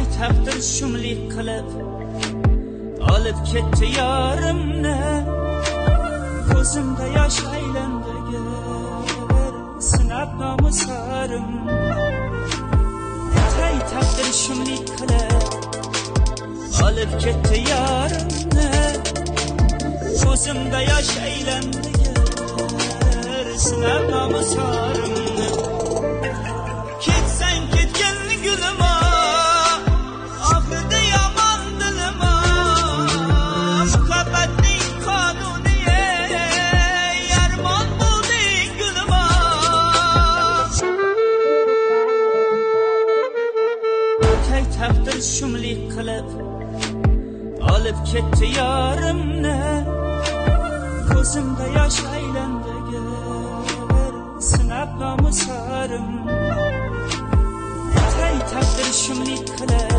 Atay taqdir shumlik qilib olib ketdi yorimni, ko'zimda yosh aylandi gar sinab nomusarim. Atay taqdir shumlik qilib olib ketdi yorimni, ko'zimda yosh aylandi gar sinab nomusarimni. Ketsang ketgin gulima, oxirida yomon dilima, muhabbatning qonuni yarmon bo'lding gulima. Atay taqdir shumlik qilib olib ketdi yorimni, ko'zimda yosh aylandi gar sinab nomusarim. Atay taqdir shumlik qilib